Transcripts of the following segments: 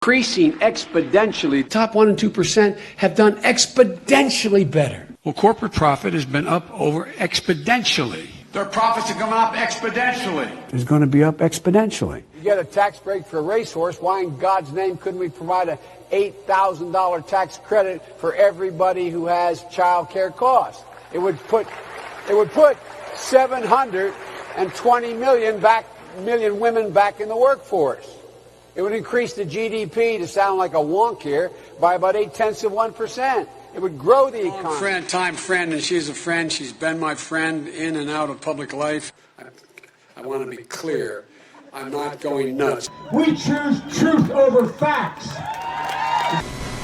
increasing exponentially. Top 1% and 2% have done exponentially better. Well, corporate profit has been up over exponentially. Their profits are coming up exponentially. It's going to be up exponentially. You get a tax break for a racehorse. Why in God's name couldn't we provide a $8,000 tax credit for everybody who has child care costs? It would put 720 million women back in the workforce. It would increase the GDP, to sound like a wonk here, by about 0.8%. It would grow the economy. Time friend, and she's a friend. She's been my friend in and out of public life. I want to be clear. I'm not going nuts. We choose truth over facts.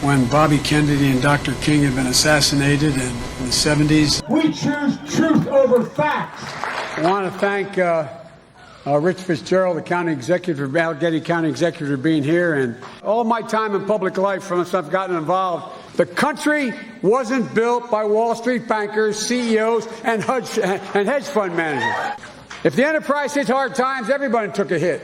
When Bobby Kennedy and Dr. King had been assassinated in the 70s. We choose truth over facts. I want to thank Rich Fitzgerald, the county executive, Allegheny County executive, for being here. And all my time in public life, from since I've gotten involved, the country wasn't built by Wall Street bankers, CEOs, and hedge fund managers. If the enterprise hit hard times, everybody took a hit.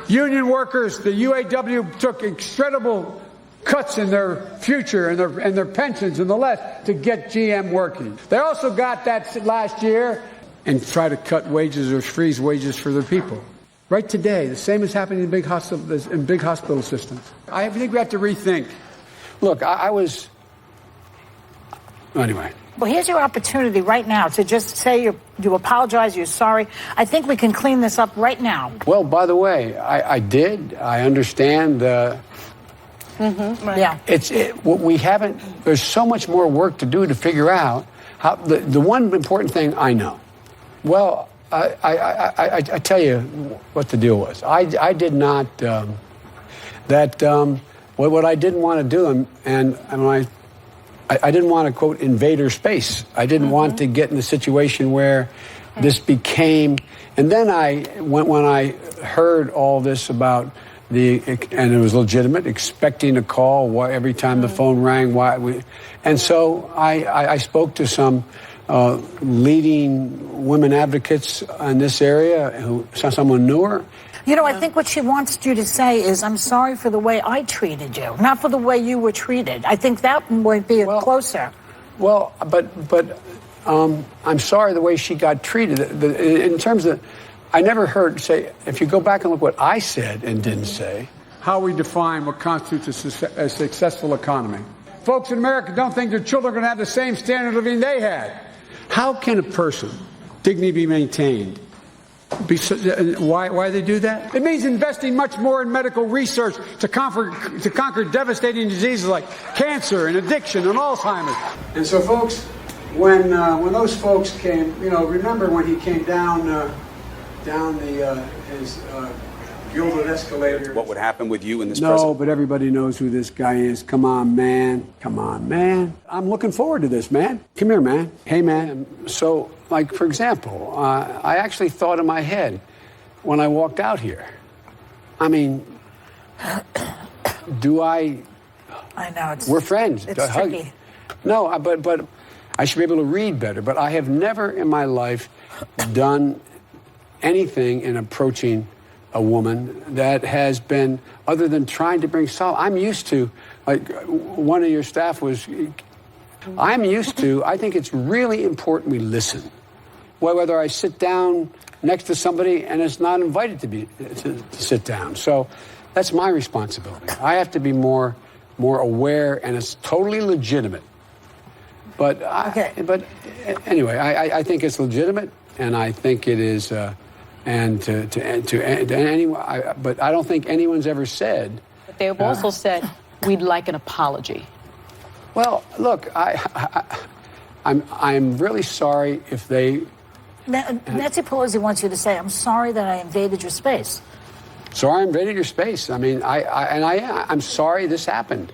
Union workers, the UAW, took incredible cuts in their future and their pensions and the left to get GM working. They also got that last year and try to cut wages or freeze wages for their people. Right today, the same is happening in big hospital systems. I think we have to rethink. Look, anyway. Well, here's your opportunity right now to just say you apologize, you're sorry. I think we can clean this up right now. Well, by the way, I did. I understand. Right. Yeah. We haven't. There's so much more work to do to figure out how. The one important thing I know. Well, I tell you what the deal was. I did not. What I didn't want to do, and I didn't want to, quote, invade her space. I didn't want to get in a situation where this became, and then when I heard all this about and it was legitimate, expecting a call every time the phone rang, and so I spoke to some leading women advocates in this area someone knew her. You know, I think what she wants you to say is, I'm sorry for the way I treated you, not for the way you were treated. I think that might be closer. Well, but I'm sorry the way she got treated. In terms of, I never heard say, if you go back and look what I said and didn't say. How we define what constitutes a successful economy. Folks in America don't think their children are going to have the same standard of living they had. How can a person, dignity be maintained? Why they do that? It means investing much more in medical research to conquer devastating diseases like cancer and addiction and Alzheimer's. And so, folks, when those folks came, remember when he came down his gilded escalator. What would happen with you in this? No, but everybody knows who this guy is. Come on, man. I'm looking forward to this, man. Come here, man. Hey, man. So, like, for example, I actually thought in my head when I walked out here, I mean, I know. We're friends. It's tricky. No, but I should be able to read better. But I have never in my life done anything in approaching a woman that has been, other than trying to bring solace. I'm used to, like one of your staff was, I think it's really important we listen. Whether I sit down next to somebody and it's not invited to sit down. So that's my responsibility. I have to be more aware, and it's totally legitimate. But anyway, I think it's legitimate, and I think it is. And to anyone, but I don't think anyone's ever said. But they have also said we'd like an apology. Well, look, I'm really sorry if they. Nancy Pelosi wants you to say, "I'm sorry that I invaded your space." Sorry, I invaded your space. I mean, I'm sorry this happened.